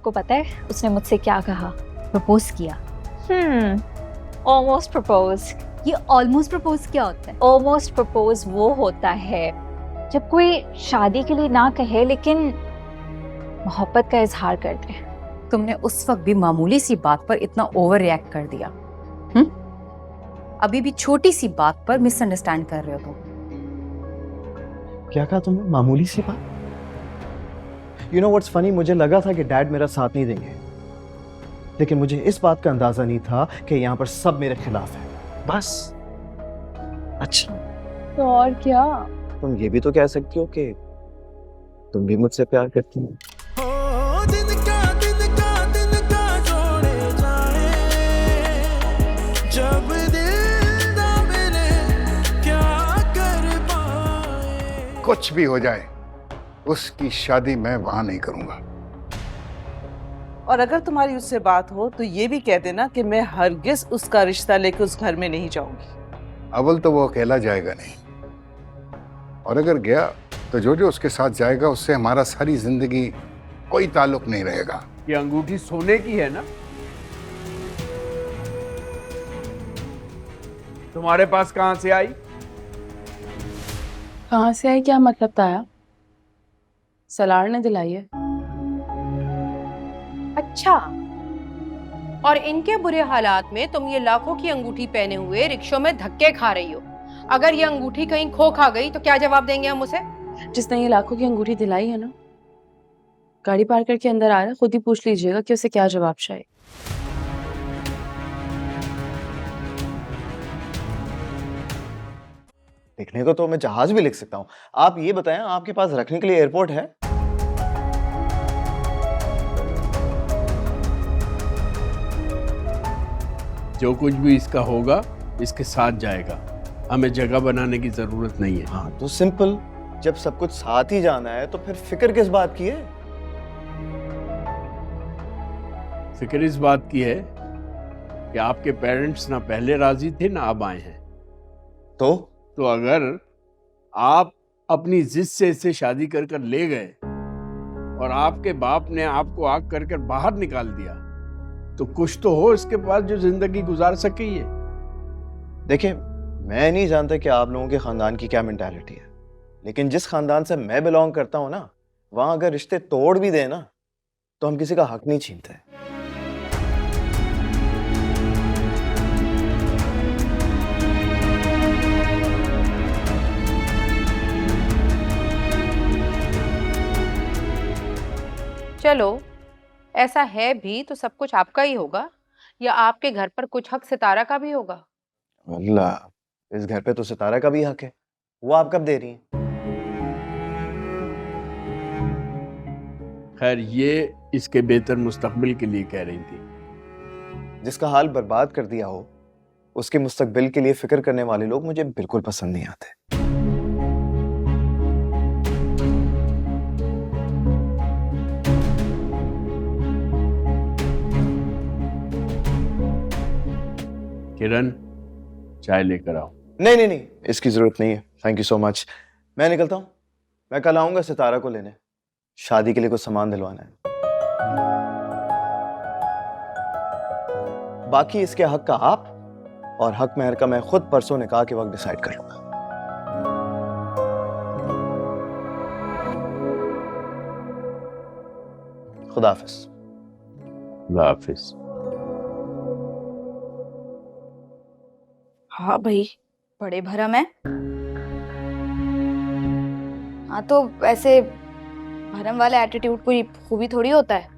आपको पता है उसने मुझसे क्या कहा? प्रपोज किया? Almost propose. ये ऑलमोस्ट प्रपोज क्या होता है? ऑलमोस्ट प्रपोज वो होता है जब कोई शादी के लिए ना कहे लेकिन मोहब्बत का इजहार कर दे। तुमने उस वक्त भी मामूली सी बात पर इतना ओवर रिएक्ट कर दिया। अभी भी छोटी सी बात पर मिसअंडरस्टैंड कर रहे हो तुम। क्या कहा तुमने? मामूली सी बात? यू नो व्हाट्स फनी, मुझे लगा था कि डैड मेरा साथ नहीं देंगे, लेकिन मुझे इस बात का अंदाजा नहीं था कि यहाँ पर सब मेरे खिलाफ है। बस। अच्छा, तो और क्या? तुम ये भी तो कह सकती हो कि तुम भी मुझसे प्यार करती हो। कुछ भी हो जाए उसकी शादी मैं वहां नहीं करूंगा। और अगर तुम्हारी उससे बात हो तो ये भी कह देना कि मैं हरगिज उसका रिश्ता लेकर उस घर में नहीं जाऊंगी। अव्वल तो वो अकेला जाएगा नहीं, और अगर गया तो जो जो उसके साथ जाएगा उससे हमारा सारी जिंदगी कोई ताल्लुक नहीं रहेगा। ये अंगूठी सोने की है ना? तुम्हारे पास कहां से आई? कहाँ से आई क्या मतलब ताया? सलार ने दिलाई है। अच्छा, और इनके बुरे हालात में तुम ये लाखों की अंगूठी पहने हुए रिक्शों में धक्के खा रही हो। अगर ये अंगूठी कहीं खो खा गई तो क्या जवाब देंगे हम उसे? जिसने ये लाखों की अंगूठी दिलाई है ना, गाड़ी पार करके अंदर आ रहा है, खुद ही पूछ लीजिएगा कि उसे क्या जवाब चाहिए। लिखने को तो मैं जहाज भी लिख सकता हूँ। आप ये बताएं, आपके पास रखने के लिए एयरपोर्ट है? जो कुछ भी इसका होगा इसके साथ जाएगा, हमें जगह बनाने की जरूरत नहीं है। हाँ तो सिंपल, जब सब कुछ साथ ही जाना है तो फिर फिक्र किस बात की है? फिक्र इस बात की है कि आपके पेरेंट्स ना पहले राजी थे ना अब आए हैं। तो अगर आप अपनी जिद से इससे शादी कर कर ले गए और आपके बाप ने आपको आग कर कर बाहर निकाल दिया तो कुछ तो हो इसके पास जो जिंदगी गुजार सके। ये देखिए, मैं नहीं जानता कि आप लोगों के खानदान की क्या मेंटालिटी है, लेकिन जिस खानदान से मैं बिलोंग करता हूं ना, वहां अगर रिश्ते तोड़ भी दें ना तो हम किसी का हक नहीं छीनते। चलो, ऐसा है भी तो सब कुछ आपका ही होगा या आपके घर पर कुछ हक सितारा का भी होगा? अल्लाह, इस घर पे तो सितारा का भी हक है। वो आप कब दे रही हैं? खैर, ये इसके बेहतर मुस्तकबिल के लिए कह रही थी। जिसका हाल बर्बाद कर दिया हो, उसके मुस्तकबिल के लिए फिक्र करने वाले लोग मुझे बिल्कुल पसंद नहीं आते। किरण, चाय लेकर आओ। नहीं, इसकी जरूरत नहीं है, थैंक यू सो मच। मैं निकलता हूँ, मैं कल आऊंगा सितारा को लेने, शादी के लिए कुछ सामान दिलवाना है। बाकी इसके हक का आप, और हक मेहर का मैं खुद परसों निकाह के वक्त डिसाइड कर लूंगा। खुदा हाफिज। खुदा हाफिज। हाँ भाई, बड़े भरम है। हाँ तो वैसे भरम वाला एटीट्यूड कोई खूबी थोड़ी होता है।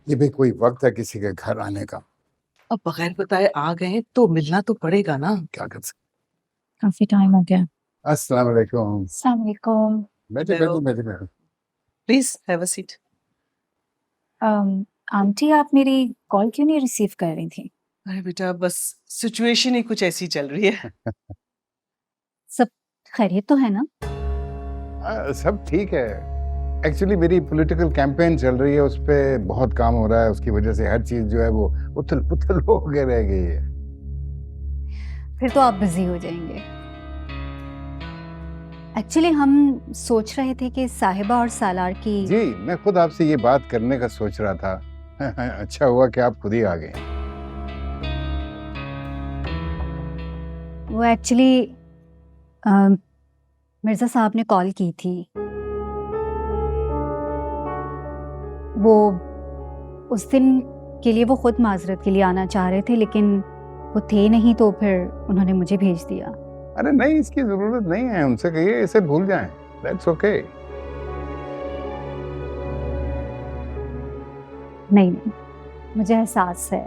ये भी कोई वक्त है किसी के घर आने का? अब बगैर बताए आ गए तो मिलना तो पड़ेगा ना। क्या कर सकते। काफी टाइम हो गया। अस्सलाम वालेकुम। अस्सलाम वालेकुम। बैठे। Please have a seat. Aunty, आप मेरी कॉल क्यों नहीं रिसीव कर रही थी? अरे बेटा, बस सिचुएशन ही कुछ ऐसी चल रही है। सब खैरियत तो है ना? सब ठीक है, एक्चुअली मेरी पॉलिटिकल कैंपेन चल रही है, उस पर बहुत काम हो रहा है, उसकी वजह से हर चीज जो है वो उथल पुथल हो के रह गई है। फिर तो आप बिजी हो जाएंगे। एक्चुअली हम सोच रहे थे कि साहिबा और सालार की जी, मैं खुद आपसे ये बात करने का सोच रहा था। अच्छा हुआ कि आप खुद ही आ गए। वो एक्चुअली मिर्ज़ा साहब ने कॉल की थी। वो उस दिन के लिए वो खुद माजरत के लिए आना चाह रहे थे, लेकिन वो थे नहीं, तो फिर उन्होंने मुझे भेज दिया। अरे नहीं, इसकी जरूरत नहीं है, उनसे कहिए इसे भूल जाएं। That's okay. नहीं, मुझे एहसास है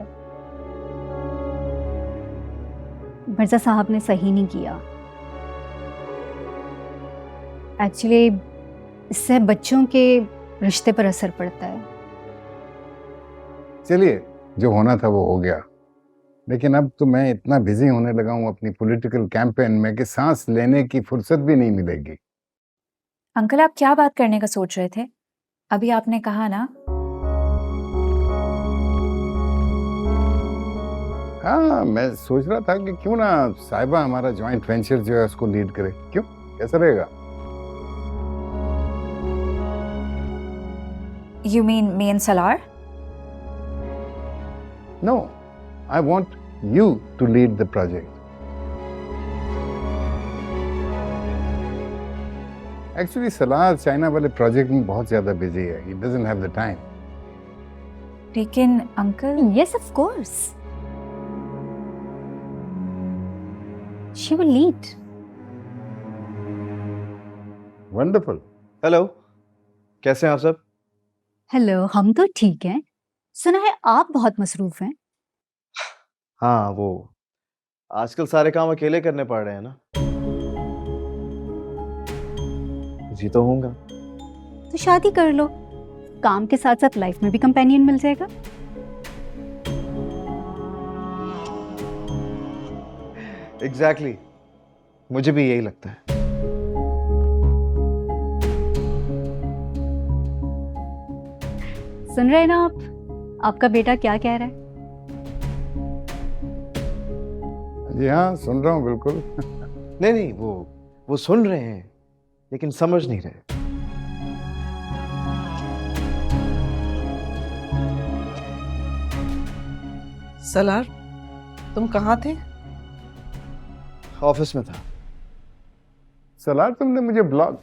मिर्ज़ा साहब ने सही नहीं किया। एक्चुअली इससे बच्चों के रिश्ते पर असर पड़ता है। चलिए, जो होना था वो हो गया, लेकिन अब तो मैं इतना बिजी होने लगा हूँ अपनी पॉलिटिकल कैंपेन में कि सांस लेने की फुर्सत भी नहीं मिलेगी। अंकल, आप क्या बात करने का सोच रहे थे? अभी आपने कहा ना। हाँ, मैं सोच रहा था कि क्यों ना साहिबा हमारा जॉइंट वेंचर जो है उसको लीड करे। क्यों, कैसा रहेगा? You mean me and Salar? No, I want you to lead the project. Actually, Salaar China वाले प्रोजेक्ट में बहुत ज्यादा बिजी है। He doesn't have the time. लेकिन uncle, Yes, of course. She will lead. Wonderful. Hello, कैसे हैं आप सब? हेलो, हम तो ठीक हैं। सुना है आप बहुत मसरूफ हैं। हाँ, वो आजकल सारे काम अकेले करने पड़ रहे हैं ना। जी तो होऊंगा। तो शादी कर लो, काम के साथ साथ लाइफ में भी कंपेनियन मिल जाएगा। एग्जैक्टली, मुझे भी यही लगता है। सुन रहे हैं ना आप? आपका बेटा क्या कह रहा है? जी हाँ, सुन रहा हूँ बिल्कुल। नहीं नहीं, वो सुन रहे हैं लेकिन समझ नहीं रहे। सलार, तुम कहाँ थे? ऑफिस में था। सलार, तुमने मुझे block.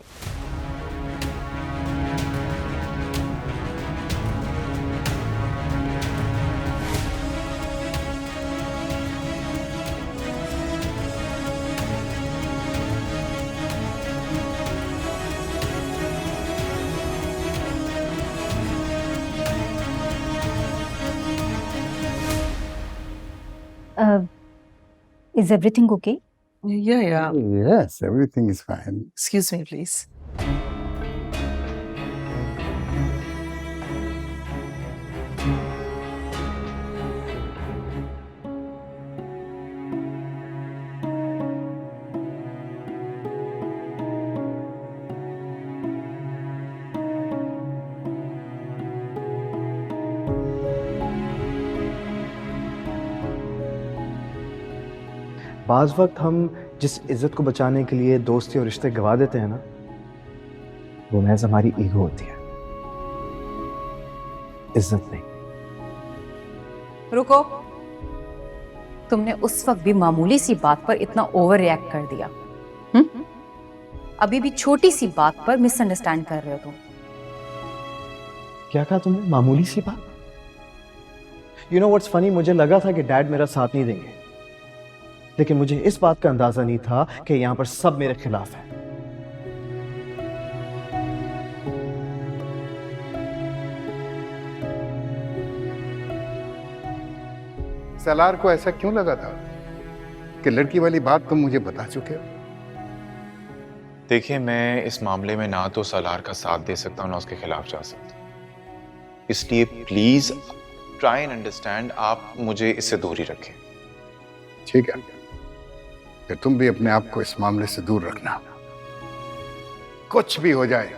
Is everything okay? Yeah. Yes, everything is fine. Excuse me, please. बाज वक्त हम जिस इज्जत को बचाने के लिए दोस्ती और रिश्ते गवा देते हैं ना, वो महज हमारी ईगो होती है, इज्जत नहीं। रुको, तुमने उस वक्त भी मामूली सी बात पर इतना ओवर रिएक्ट कर दिया। अभी भी छोटी सी बात पर मिसअंडरस्टैंड कर रहे हो तुम। क्या कहा तुमने? मामूली सी बात? यू नो व्हाट्स फनी, मुझे लगा था कि डैड मेरा साथ नहीं देंगे, लेकिन मुझे इस बात का अंदाजा नहीं था कि यहां पर सब मेरे खिलाफ है। सलार को ऐसा क्यों लगा था कि लड़की वाली बात तुम मुझे बता चुके हो? देखिए, मैं इस मामले में ना तो सलार का साथ दे सकता हूं ना उसके खिलाफ जा सकता, इसलिए प्लीज ट्राई एंड अंडरस्टैंड। आप मुझे इससे दूर ही रखें। ठीक है, फिर तुम भी अपने आप को इस मामले से दूर रखना। कुछ भी हो जाए,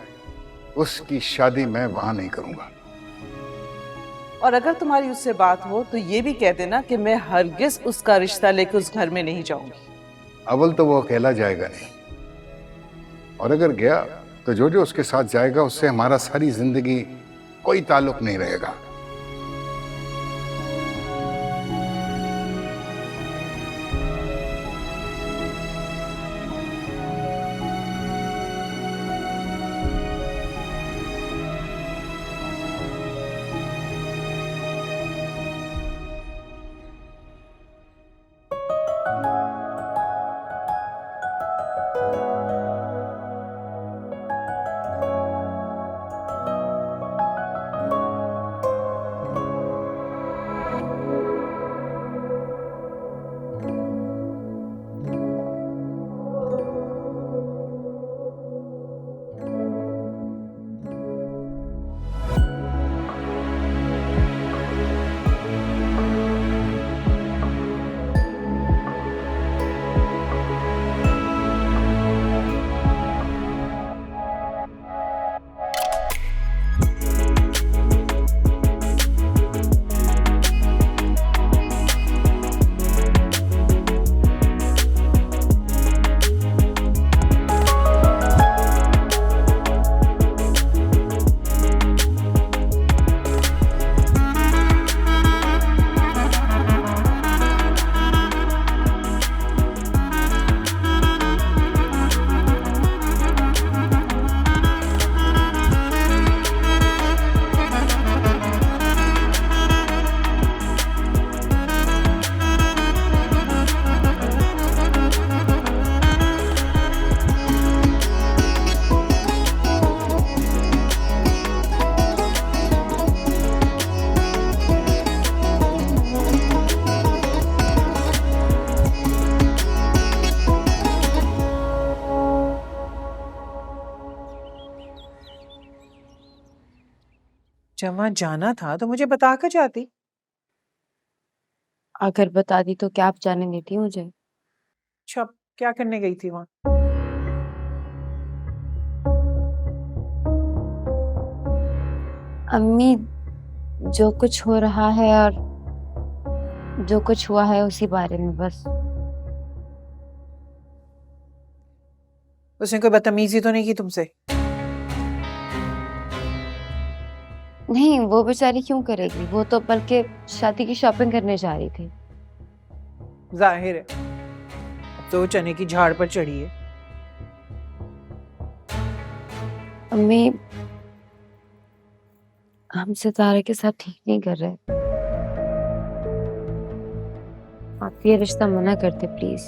उसकी शादी मैं वहां नहीं करूंगा। और अगर तुम्हारी उससे बात हो तो ये भी कह देना कि मैं हरगिज उसका रिश्ता लेके उस घर में नहीं जाऊंगी। अव्वल तो वो अकेला जाएगा नहीं, और अगर गया तो जो जो उसके साथ जाएगा उससे हमारा सारी जिंदगी कोई ताल्लुक नहीं रहेगा। जब वहां जाना था तो मुझे बता कर जाती। अगर बता दी तो क्या आप जाने देती मुझे? अच्छा, क्या करने गई थी वहां? अम्मी, जो कुछ हो रहा है और जो कुछ हुआ है उसी बारे में बस। उसने कोई बदतमीजी तो नहीं की तुमसे? नहीं, वो बेचारी क्यों करेगी, वो तो बल्कि शादी की शॉपिंग करने जा रही थी। जाहिर है, अब तो वो चने की झाड़ पर चढ़ी है। अम्मी, हम सितारे के साथ ठीक नहीं कर रहे। आप ये रिश्ता मना करते प्लीज।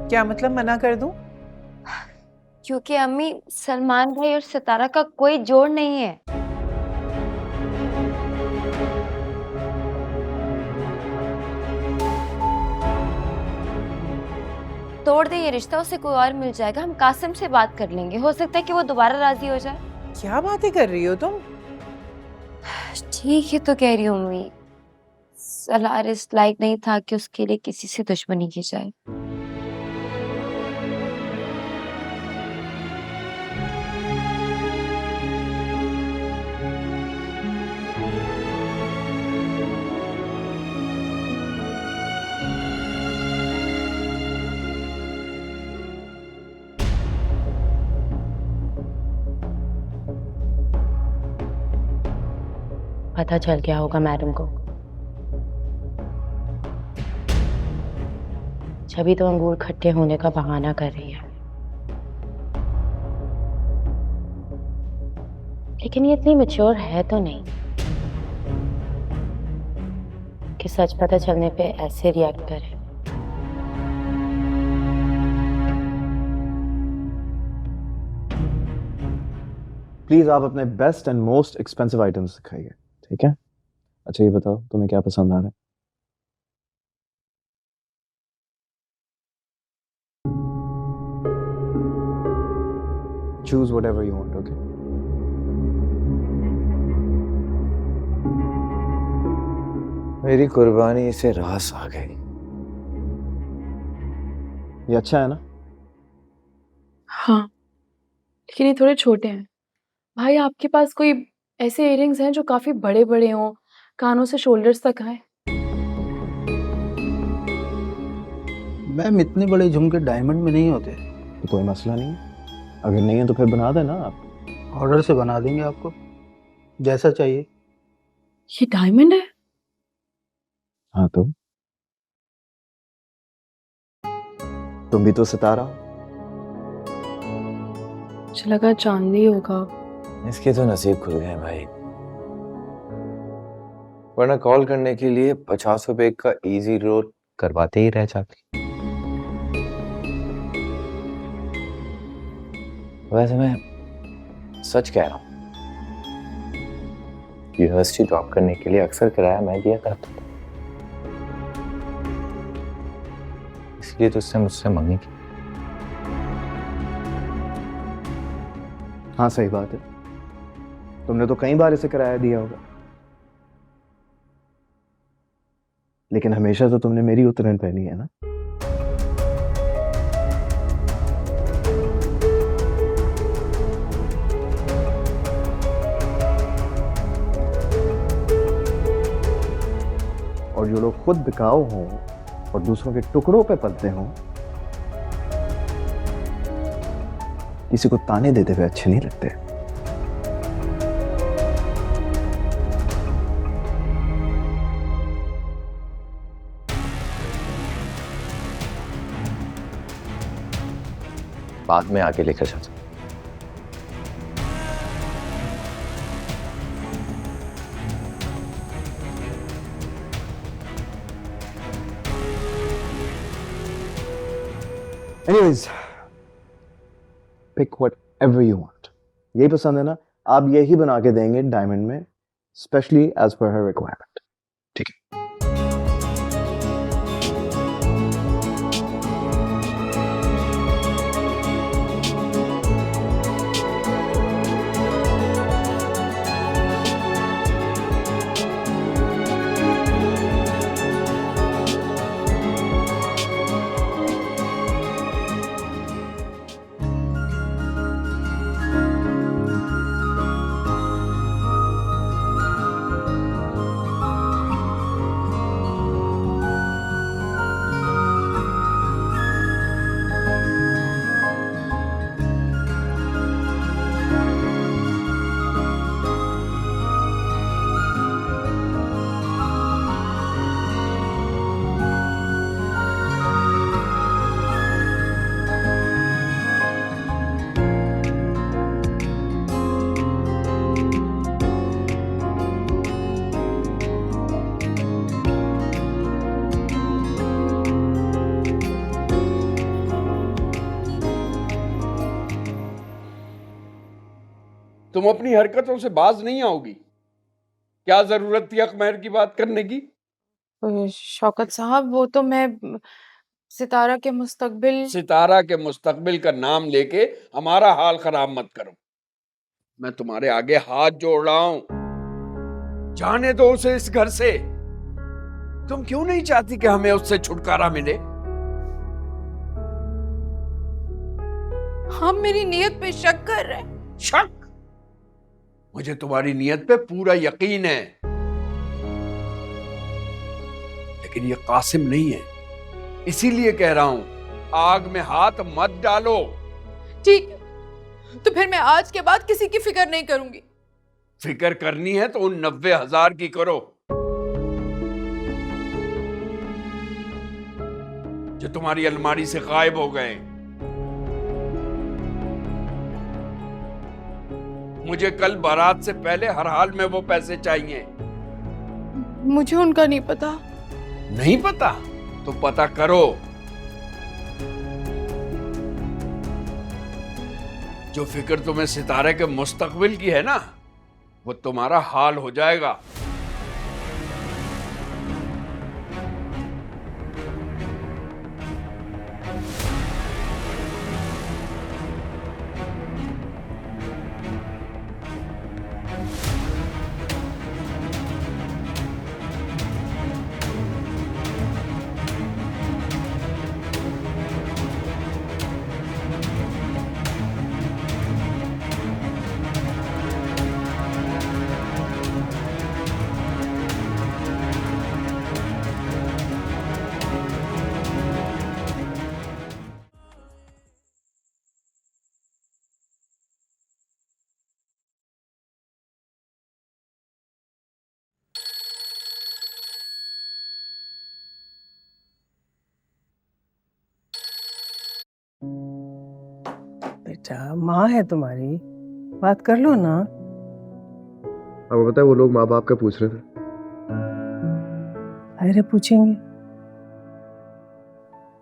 क्या मतलब मना कर दूं? क्योंकि अम्मी, सलमान भाई और सितारा का कोई जोड़ नहीं है। तोड़ दे ये रिश्ता, उसे कोई और मिल जाएगा। हम कासिम से बात कर लेंगे, हो सकता है कि वो दोबारा राजी हो जाए। क्या बातें कर रही हो तुम? ठीक है तो कह रही हूँ अम्मी, सलार इस लायक नहीं था कि उसके लिए किसी से दुश्मनी की जाए। पता चल गया होगा मैडम को, छवि तो अंगूर खट्टे होने का बहाना कर रही है। लेकिन ये इतनी मैच्योर है तो नहीं कि सच पता चलने पे ऐसे रिएक्ट करे। प्लीज आप अपने best and most expensive items दिखाइए, ठीक है? अच्छा ये बताओ तुम्हें क्या पसंद आ रहा है? Choose whatever you want, okay? मेरी कुर्बानी से रास आ गई। ये अच्छा है ना? हाँ, लेकिन ये थोड़े छोटे हैं। भाई आपके पास कोई ऐसे इयररिंग्स हैं जो काफी बड़े बड़े हों, कानों से शोल्डर्स तक आए? मैम इतने बड़े झुमके डायमंड में नहीं होते। तो कोई मसला नहीं है, अगर नहीं है तो फिर बना देना आप। ऑर्डर से बना देंगे आपको जैसा चाहिए। ये डायमंड है? हाँ तो तुम भी तो सितारा हो। मुझे लगा चांदी होगा। इसके तो नसीब खुल गए भाई, वरना कॉल करने के लिए 50 रुपए का इजी रोल करवाते ही रह जाते। वैसे मैं सच कह रहा हूँ, यूनिवर्सिटी ड्रॉप करने के लिए अक्सर किराया मैं दिया करता था, इसलिए तो उससे मुझसे मांगी थी। हाँ सही बात है, तुमने तो कई बार इसे किराया दिया होगा, लेकिन हमेशा तो तुमने मेरी उतरन पहनी है ना। और जो लोग खुद बिकाऊ हों और दूसरों के टुकड़ों पे पलते हों, किसी को ताने देते हुए अच्छे नहीं लगते। बाद में आके लेकर जाता। Anyways, pick whatever you want. यही पसंद है ना, आप यही बना के देंगे डायमंड में, स्पेशली एज पर हर रिक्वायरमेंट। ठीक है। तुम अपनी हरकतों से बाज नहीं आओगी। क्या जरूरत थी अकमैर की बात करने की? शौकत साहब, वो तो मैं सितारा के मुस्तकबिल का नाम लेके हमारा हाल खराब मत करो। मैं तुम्हारे आगे हाथ जोड़ रहा हूं, जाने दो उसे इस घर से। तुम क्यों नहीं चाहती कि हमें उससे छुटकारा मिले? हम मेरी नियत पे शक कर रहे हैं। शक? मुझे तुम्हारी नियत पे पूरा यकीन है, लेकिन ये कासिम नहीं है, इसीलिए कह रहा हूं आग में हाथ मत डालो। ठीक है, तो फिर मैं आज के बाद किसी की फिक्र नहीं करूंगी। फिक्र करनी है तो उन 90,000 की करो जो तुम्हारी अलमारी से गायब हो गए। मुझे कल बारात से पहले हर हाल में वो पैसे चाहिए। मुझे उनका नहीं पता। नहीं पता तो पता करो। जो फिक्र तुम्हें सितारे के मुस्तकबिल की है ना, वो तुम्हारा हाल हो जाएगा। बेटा, माँ है तुम्हारी, बात कर लो ना। आपको पता है वो लोग माँ बाप का पूछ रहे थे। अरे पूछेंगे,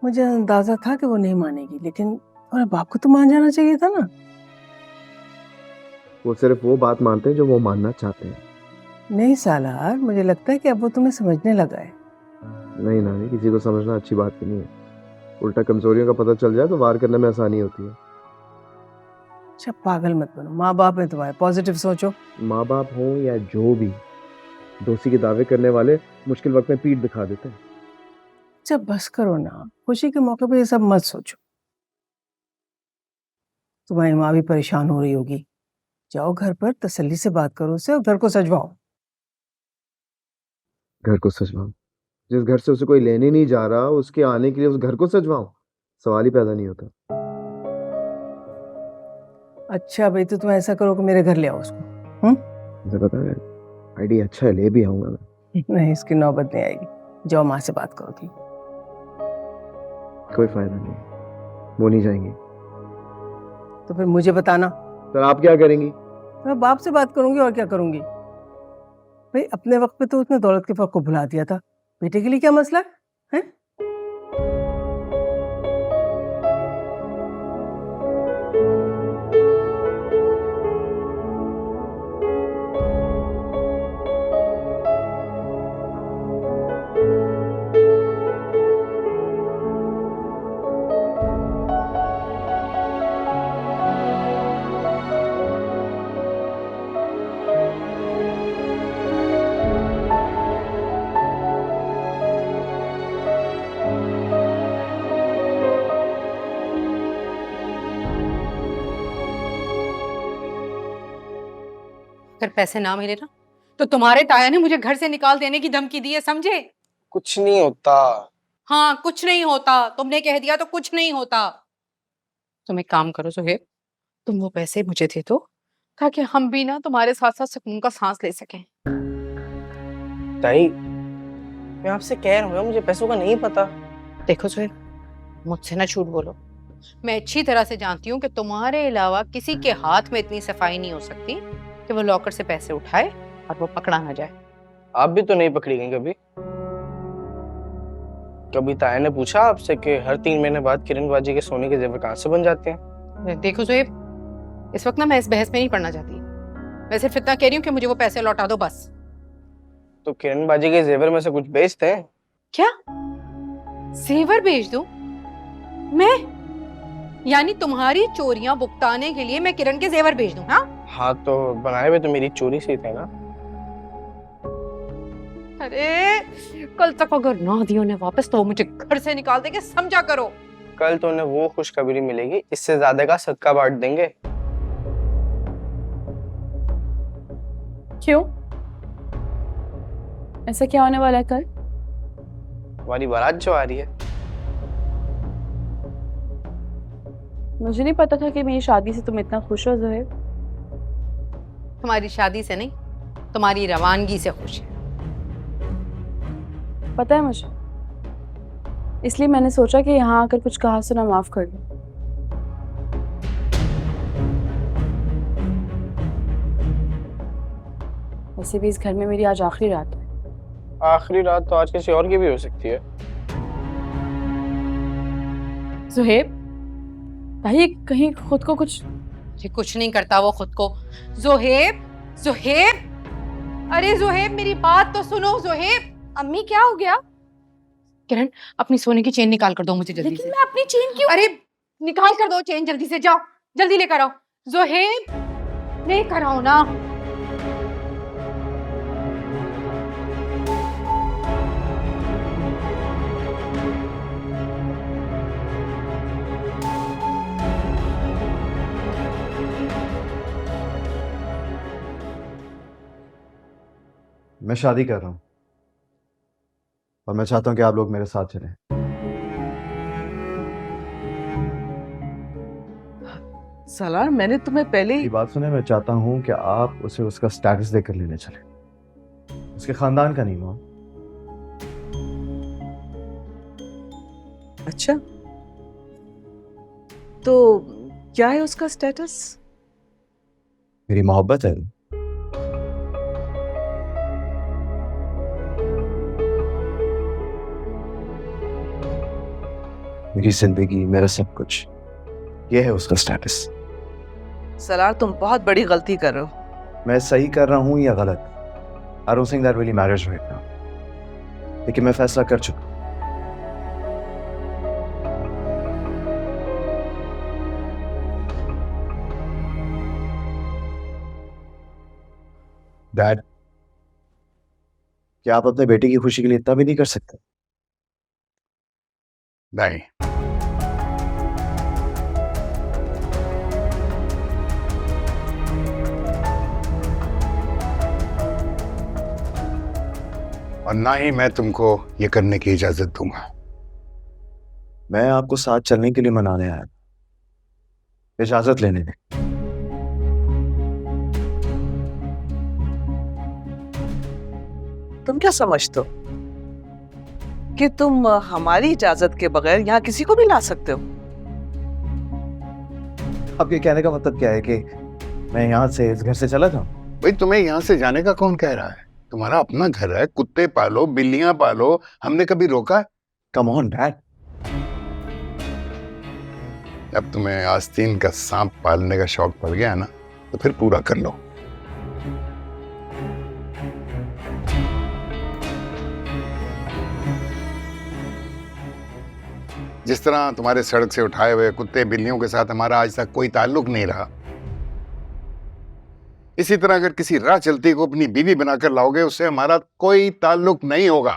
मुझे अंदाजा था कि वो नहीं मानेगी, लेकिन तुम्हारे बाप को तो मान जाना चाहिए था ना। वो सिर्फ वो बात मानते हैं जो वो मानना चाहते हैं। नहीं सालार, मुझे लगता है कि अब वो तुम्हें समझने लगा है। नहीं नानी, किसी को समझना अच्छी बात नहीं है। उल्टा कमजोरियों का पता चल जाए तो वार करने में आसानी होती है। अच्छा पागल मत बनो, माँ बाप है तुम्हारे, पॉजिटिव सोचो। माँ बाप हो या जो भी, दोस्ती के दावे करने वाले मुश्किल वक्त में पीठ दिखा देते हैं। जब बस करो ना, खुशी के मौके पे ये सब मत सोचो। तुम्हारी माँ भी परेशान हो रही होगी, जाओ घर पर तसल्ली से बात करो उससे और घर को सजवाओ। घर को सजवाओ? जिस घर से उसे कोई लेने नहीं जा रहा, उसके आने के लिए उस घर को सजवाओ? सवाल ही पैदा नहीं होता। अच्छा भाई, तो तुम ऐसा करो कि मेरे घर ले आओ उसको। मुझे पता है, आइडिया अच्छा है, ले भी आऊंगा मैं। नहीं, इसकी नौबत नहीं आएगी। जाओ माँ से बात करो तुम। कोई फायदा नहीं, वो नहीं जाएंगी। तो फिर मुझे बताना। तो आप क्या करेंगी? मैं बाप से बात करूंगी, और क्या करूंगी। भाई अपने वक्त पे तो उसने दौलत के फर्क को भुला दिया था, बेटे के लिए क्या मसला है? अगर पैसे ना मिले ना तो तुम्हारे ताया ने मुझे घर से निकाल देने की धमकी दी है, समझे? कुछ नहीं होता। हाँ, कुछ नहीं होता। तुमने कह दिया तो कुछ नहीं होता। तुम एक काम करो सुहेब, तुम वो पैसे मुझे दे दो ताकि हम भी ना तुम्हारे साथ साथ सुकून का सांस ले सकें। ताई, मैं आपसे कह रहा हूँ, मुझे पैसों का नहीं पता। देखो सुहेब, मुझसे ना झूठ बोलो। मैं अच्छी तरह से जानती हूँ कि तुम्हारे अलावा किसी के हाथ में इतनी सफाई नहीं हो सकती कि वो लॉकर से पैसे उठाए और वो पकड़ा ना जाए। आप भी तो नहीं पकड़ी गई कभी? कभी ताया ने पूछा आपसे कि हर 3 महीने बाद किरण बाजी के सोने के जेवर कहाँ से बन जाते हैं? देखो सुहेब, इस वक्त ना मैं इस बहस में नहीं पड़ना चाहती। मैं सिर्फ इतना कह रही हूँ कि मुझे वो पैसे लौटा दो बस। तो किरण बाजी के जेवर में से कुछ बेचते हैं क्या? जेवर बेच दूं मैं? यानी तुम्हारी चोरियां भुगताने के लिए मैं किरण के जेवर बेच दूं? हाँ, तो बनाए हुए तो मेरी चोरी से थे ना। अरे कल तक अगर ना दियो ने वापस तो मुझे घर से निकाल देंगे, समझा करो। कल तो उन्हें वो खुशखबरी मिलेगी, इससे ज्यादा का सदका बांट देंगे। क्यों? ऐसा क्या होने वाला है कल? हमारी बारात जो आ रही है। मुझे नहीं पता था कि मेरी शादी से तुम इतना खुश हो ज़ोहैब। तुम्हारी शादी से नहीं, तुम्हारी रवानगी से खुश है। पता है मुझे, इसलिए मैंने सोचा कि यहाँ आकर कुछ कहा सुना माफ कर लूं। वैसे भी इस घर में मेरी आज आखिरी रात है। आखिरी रात तो आज किसी और की भी हो सकती है। ज़ोहैब, भाई कहीं खुद को कुछ कुछ नहीं करता वो खुद को। ज़ोहैब, ज़ोहैब, अरे ज़ोहैब मेरी बात तो सुनो। ज़ोहैब, अम्मी क्या हो गया? किरण, अपनी सोने की चेन निकाल कर दो मुझे जल्दी से। मैं अपनी चेन क्यों? अरे निकाल कर दो चेन जल्दी से, जाओ जल्दी लेकर आओ। ज़ोहैब, लेकर आओ ना। मैं शादी कर रहा हूँ और मैं चाहता हूँ कि आप लोग मेरे साथ चलें। सलार, मैंने तुम्हें पहले ही बात सुने, मैं चाहता हूँ कि आप उसे उसका स्टेटस देकर लेने चले, उसके खानदान का नहीं मां। अच्छा, तो क्या है उसका स्टेटस? मेरी मोहब्बत है। मेरी जिंदगी, मेरा सब कुछ, ये है उसका स्टेटस। सलार, तुम बहुत बड़ी गलती कर रहे हो। मैं सही कर रहा हूँ या गलत, I don't think that really matters right now. लेकिन मैं फैसला कर चुका। डैड, क्या आप अपने बेटे की खुशी के लिए इतना भी नहीं कर सकते? नहीं, और ना ही मैं तुमको ये करने की इजाजत दूंगा। मैं आपको साथ चलने के लिए मनाने आया, इजाजत लेने में। तुम क्या समझते हो कि तुम हमारी इजाजत के बगैर यहाँ किसी को भी ला सकते हो? आपके कहने का मतलब क्या है कि मैं यहाँ से, इस घर से चला जाऊं? भाई, तुम्हें यहाँ से जाने का कौन कह रहा है? तुम्हारा अपना घर है, कुत्ते पालो, बिल्लियां पालो, हमने कभी रोका है? Come on dad. अब तुम्हें आस्तीन का सांप पालने का शौक पड़ गया है ना, तो फिर पूरा कर लो। जिस तरह तुम्हारे सड़क से उठाए हुए कुत्ते बिल्लियों के साथ हमारा आज तक कोई ताल्लुक नहीं रहा, इसी तरह अगर किसी राह चलती को अपनी बीवी बनाकर लाओगे, उससे हमारा कोई ताल्लुक नहीं होगा।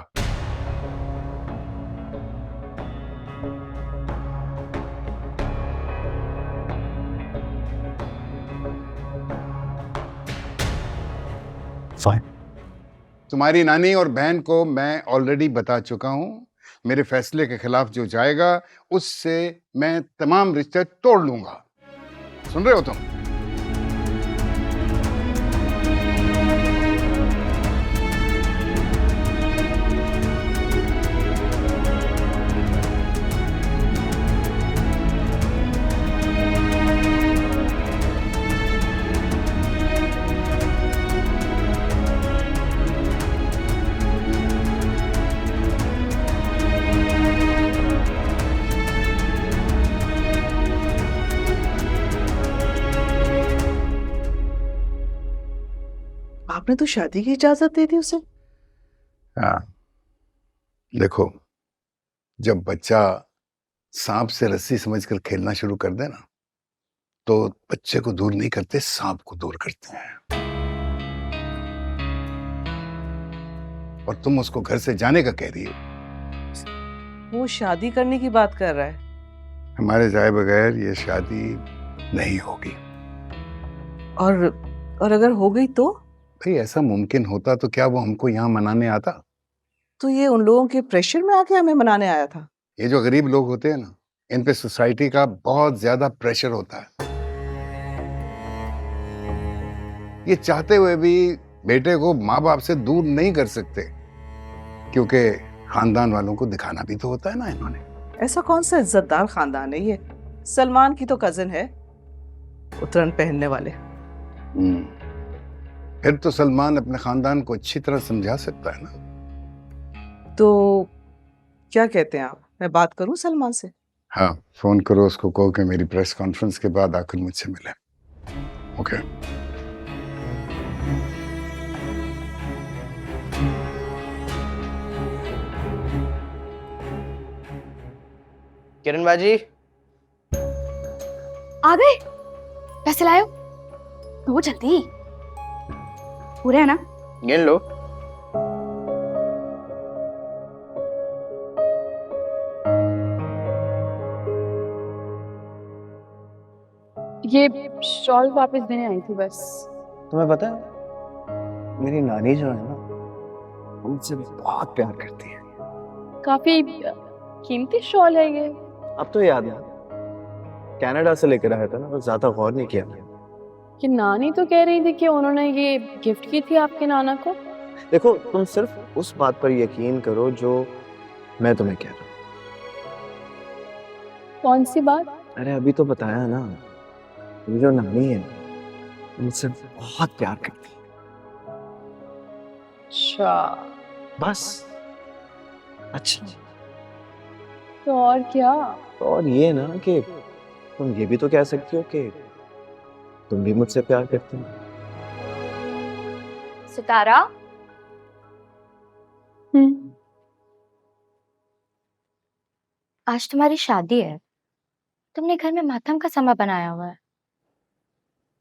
फाइन। तुम्हारी नानी और बहन को मैं ऑलरेडी बता चुका हूं, मेरे फैसले के खिलाफ जो जाएगा उससे मैं तमाम रिश्ते तोड़ लूंगा। सुन रहे हो तुम? आपने तो शादी की इजाजत दे दी उसे। हाँ, देखो, जब बच्चा सांप से रस्सी समझकर खेलना शुरू कर दे ना, तो बच्चे को दूर नहीं करते, सांप को दूर करते हैं। और तुम उसको घर से जाने का कह रही हो। वो शादी करने की बात कर रहा है। हमारे जाए बगैर ये शादी नहीं होगी। और अगर हो गई तो? भाई, ऐसा मुमकिन होता तो क्या वो हमको यहाँ मनाने आता? तो ये उन लोगों के प्रेशर में आके हमें मनाने आया था। ये जो गरीब लोग होते हैं ना, इन पे सोसाइटी का बहुत ज्यादा प्रेशर होता है। ये चाहते हुए भी बेटे को माँ बाप से दूर नहीं कर सकते, क्योंकि खानदान वालों को दिखाना भी तो होता है ना इन्होंने। ऐसा कौन सा इज्जतदार खानदान है ये? सलमान की तो कजिन है, उतरन पहनने वाले। फिर तो सलमान अपने खानदान को अच्छी तरह समझा सकता है ना। तो क्या कहते हैं आप, मैं बात करूं सलमान से? हाँ, फोन करो उसको, कहो कि मेरी प्रेस कॉन्फ्रेंस के बाद आकर मुझसे मिले। ओके। किरण बाजी, आ गए? पैसे लायो? वो जल्दी, पूरे है ना? गिन लो। ये शॉल वापस देने आई थी बस। तुम्हें पता है, मेरी नानी जो है ना, मुझसे बहुत प्यार करती है। काफी कीमती शॉल है ये। अब तो याद है, कनाडा से लेकर आया था ना, बस ज्यादा गौर नहीं किया। कि नानी तो कह रही थी कि उन्होंने ये गिफ्ट की थी आपके नाना को। देखो, तुम सिर्फ उस बात पर यकीन करो जो मैं तुम्हें कह रहा हूँ। कौन सी बात? अरे अभी तो बताया ना, मेरी जो नानी है वो मुझसे बहुत प्यार करती है। अच्छा, बस। अच्छा, तो और क्या? और ये ना कि तुम ये भी तो कह सकती हो कि तुम भी मुझसे प्यार करती हो। सितारा, आज तुम्हारी शादी है, तुमने घर में मातम का समा बनाया हुआ है।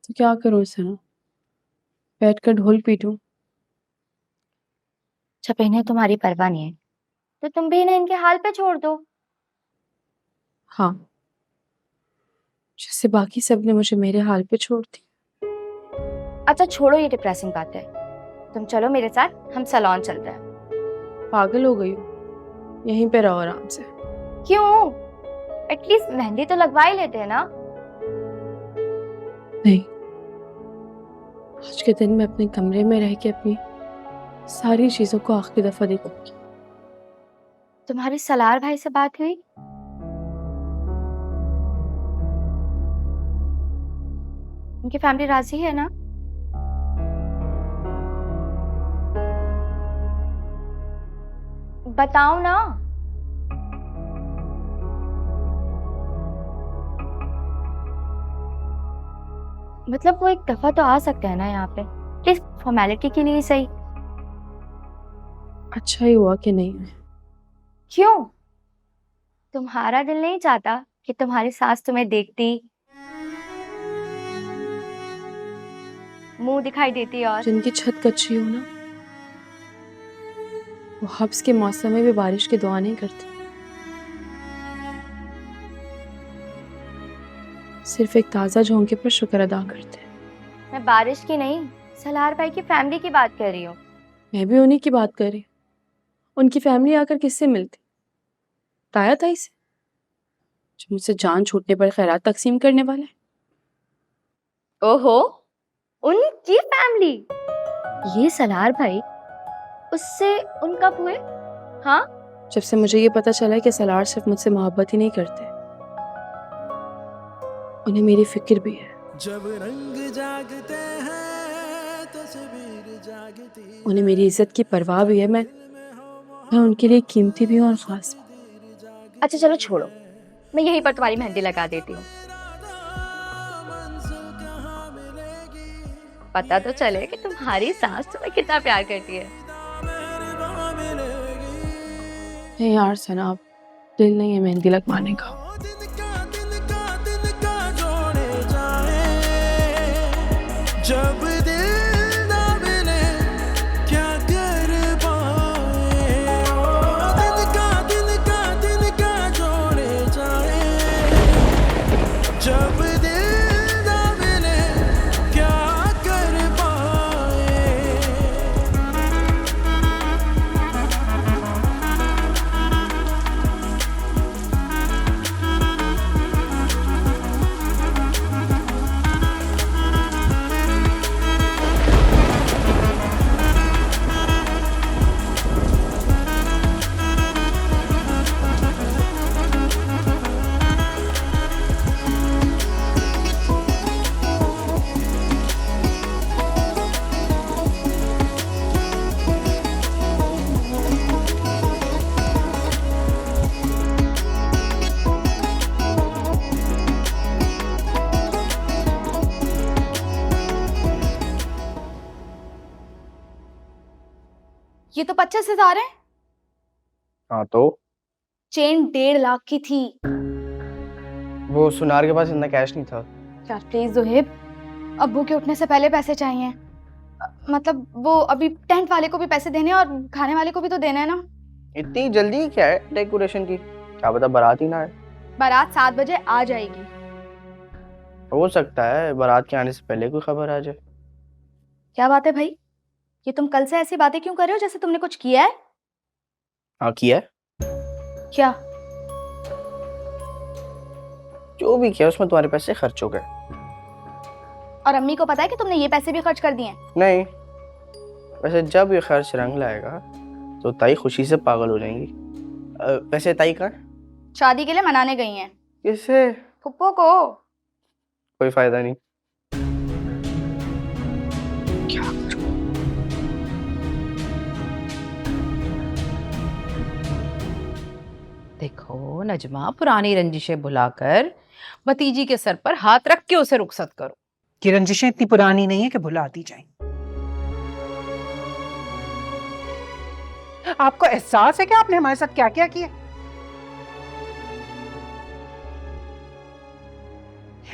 तो क्या करूं सना, बैठ कर ढोल पीटूं? जब इन्हें तुम्हारी परवाह नहीं है तो तुम भी इन्हें इनके हाल पे छोड़ दो। हाँ, जैसे बाकी सब ने मुझे मेरे हाल पे छोड़ दी। अच्छा छोड़ो ये डिप्रेसिंग बात है, तुम चलो मेरे साथ, हम सैलून चलते हैं। पागल हो गई हो, यहीं पे रहो आराम से। क्यों? एटलीस्ट मेहंदी तो लगवा ही लेते हैं ना। नहीं, आज के दिन मैं अपने कमरे में रह के अपनी सारी चीजों को आखिरी दफा देखूंगी। तुम्हारी सलार भाई से बात हुई? उनकी फैमिली राजी है ना? बताओ ना। मतलब वो एक दफा तो आ सकते हैं ना यहाँ पे, प्लीज फॉर्मेलिटी के लिए ही सही। अच्छा ही हुआ कि नहीं है। क्यों? तुम्हारा दिल नहीं चाहता कि तुम्हारी सास तुम्हें देखती, मुंह दिखाई देती और जिनकी छत कच्ची हो ना, वो हब्स के मौसम में भी बारिश की दुआ नहीं करते, सिर्फ एक ताजा झोंके पर शुक्र अदा करते हैं। मैं बारिश की नहीं, सलार भाई की फैमिली की बात कर रही हूँ। मैं भी उन्हीं की बात कर रही हूँ। उनकी फैमिली आकर किससे मिलती? ताया ताई से, जो मुझसे जान छूटने पर खैरात तकसीम करने वाले। ओहो, उनकी फैमिली? ये सलार भाई, उससे उन कब हुए? हाँ, जब से मुझे ये पता चला कि सलार सिर्फ मुझसे मोहब्बत ही नहीं करते, उन्हें मेरी फिक्र भी है। जब रंग जागते हैं तस्वीर जागती, उन्हें मेरी इज्जत की परवाह भी है। मैं उनके लिए कीमती भी हूँ और खास भी। अच्छा चलो छोड़ो, मैं यहीं पर तुम्हारी मेहंदी लगा देती हूँ। पता तो चले कि तुम्हारी सास तुम्हें कितना प्यार करती है। नहीं यार सना, अब दिल नहीं है मेहंदी लगवाने का। जब दिल ना मिले क्या कर पाए, दिन का जोड़े जाए। जब दिल ना मिले क्या कर पाए। ये तो 25,000 है। हाँ तो चेन 1.5 लाख की थी। वो सुनार के पास इतना कैश नहीं था। यार प्लीज जोहेब, अब्बू के उठने से पहले पैसे चाहिए। मतलब वो अभी टेंट वाले को भी पैसे देने और खाने वाले को भी तो देना है ना। इतनी जल्दी क्या है डेकोरेशन की? क्या पता बारात ही ना है। बारात 7 बजे आ जाएगी। हो सकता है बारात के आने से पहले कोई खबर आ जाए। क्या बात है भाई, ये तुम कल से ऐसी बातें क्यों कर रहे हो जैसे तुमने कुछ किया है? हाँ किया है। क्या? जो भी किया उसमें तुम्हारे पैसे खर्च हो गए। और अम्मी को पता है कि तुमने ये पैसे भी खर्च कर दिए हैं? नहीं, वैसे जब ये खर्च रंग लाएगा तो ताई खुशी से पागल हो जाएंगी। वैसे ताई कहाँ? शादी के लिए मनाने गई हैं। किससे? फुप्पो को। कोई फायदा नहीं। देखो नजमा, पुरानी रंजिशें भुलाकर भतीजी के सर पर हाथ रख के उसे रुखसत करो। कि रंजिशें इतनी पुरानी नहीं है कि भुला दी जाएं। आपको एहसास है कि आपने हमारे साथ क्या क्या किया?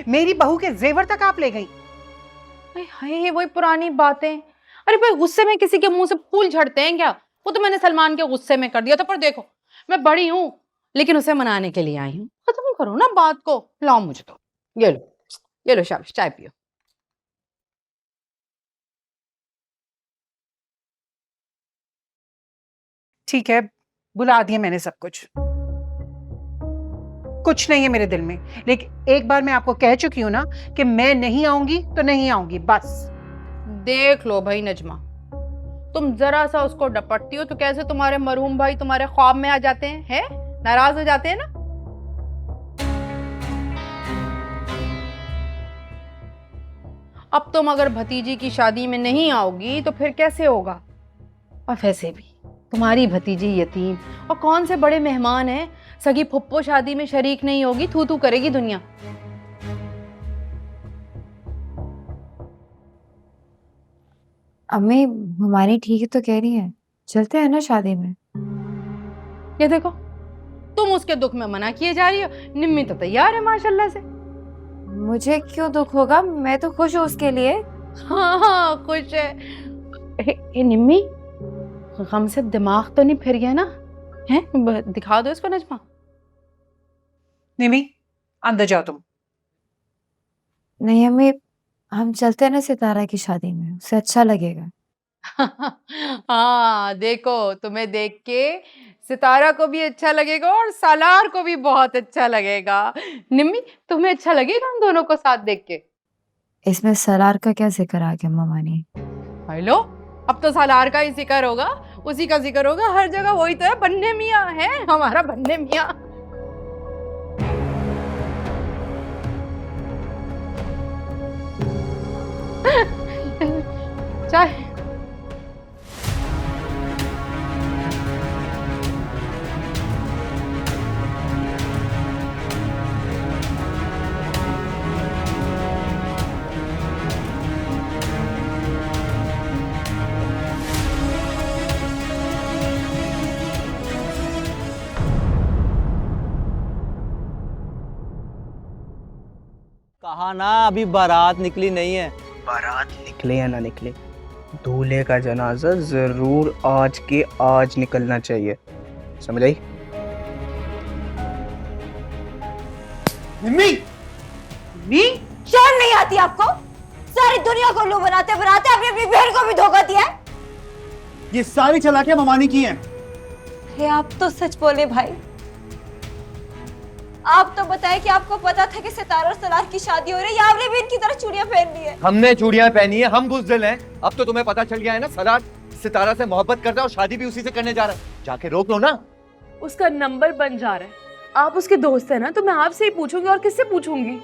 मेरी बहू के जेवर तक आप ले गई। हाय, वही पुरानी बातें। अरे भाई, गुस्से में किसी के मुंह से फूल झड़ते हैं क्या? वो तो मैंने सलमान के गुस्से में कर दिया था। पर देखो, मैं बड़ी हूं लेकिन उसे मनाने के लिए आई हूँ। खत्म करो ना बात को। लाओ मुझे तो। ये लो शाबाश, चाय पियो। ठीक है, बुला दिया मैंने सब कुछ। कुछ नहीं है मेरे दिल में, लेकिन एक बार मैं आपको कह चुकी हूं ना कि मैं नहीं आऊंगी तो नहीं आऊंगी, बस। देख लो भाई नजमा, तुम जरा सा उसको डपटती हो तो कैसे तुम्हारे मरहूम भाई तुम्हारे ख्वाब में आ जाते हैं, नाराज हो जाते हैं ना। अब तुम अगर भतीजी की शादी में नहीं आओगी तो फिर कैसे होगा? और वैसे भी तुम्हारी भतीजी यतीम और कौन से बड़े मेहमान हैं, सगी फुप्पो शादी में शरीक नहीं होगी, थू थू करेगी दुनिया। अम्मी हमारी ठीक है तो कह रही है, चलते हैं ना शादी में। ये देखो, तुम उसके दुख में मना किए जा रही हो। निम्मी तो तैयार है माशाल्लाह से। मुझे क्यों दुख होगा, मैं तो खुश हूँ उसके लिए। हाँ खुश है। ए निम्मी, गम से दिमाग तो नहीं फिर गया ना? हैं, दिखा दो इसको नजमा। निमी, अंदर जाओ तुम। नहीं अम्मी, हम चलते हैं ना सितारा की शादी में, उसे अच्छा लगेगा। हाँ देखो, तुम्हें देख के सितारा को भी अच्छा लगेगा और सालार को भी बहुत अच्छा लगेगा। निम्मी, तुम्हें अच्छा लगेगा हम दोनों को साथ देख के? इसमें सलार का क्या जिक्र आ गया मामानी? हेलो, अब तो सालार का ही जिक्र होगा, उसी का जिक्र होगा हर जगह। वही तो है बन्ने मियाँ, है हमारा बन्ने मियाँ। चाय। कहा ना अभी बारात निकली नहीं है। बारात निकले या ना निकले, दूल्हे का जनाजा जरूर आज के आज निकलना चाहिए, समझ आई? निम्मी, शर्म नहीं आती आपको? सारी दुनिया को उल्लू बनाते बनाते आपने अपनी बहन को भी धोखा दिया है। ये सारी चालाकियां ममानी की हैं। अरे आप तो सच बोले भाई। आप तो बताए कि आपको पता था कि सितारा और सलार की शादी हो रही है, आपने भी इनकी तरह चूड़ियां पहन ली है। हमने चूड़ियां पहनी है, हम बुज़दिल हैं। अब तो तुम्हें पता चल गया है ना, सलार सितारा से मोहब्बत करता है और शादी भी उसी से करने जा रहा है। जाके रोक लो ना। उसका नंबर बन जा रहा है। आप उसके दोस्त है ना, तो मैं आपसे ही पूछूंगी, और किससे पूछूंगी?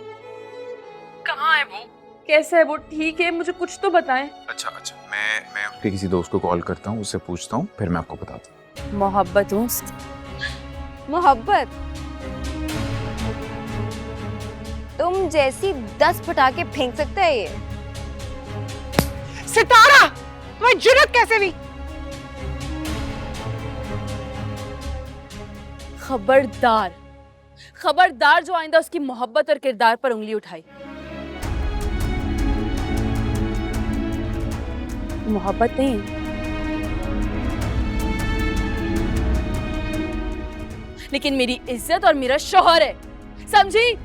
कहाँ है वो, कैसा है वो, ठीक है? मुझे कुछ तो बताएं। अच्छा, मैं उसके किसी दोस्त को कॉल करता हूँ, उससे पूछता हूँ, फिर मैं आपको बताता हूँ। मोहब्बत हूँ। मोहब्बत? तुम जैसी 10 पटाखे फेंक सकता है ये। सितारा, तुम्हें जुर्रत कैसे भी? खबरदार, खबरदार जो आइंदा उसकी मोहब्बत और किरदार पर उंगली उठाई। मोहब्बत नहीं, लेकिन मेरी इज्जत और मेरा शौहर है, समझी?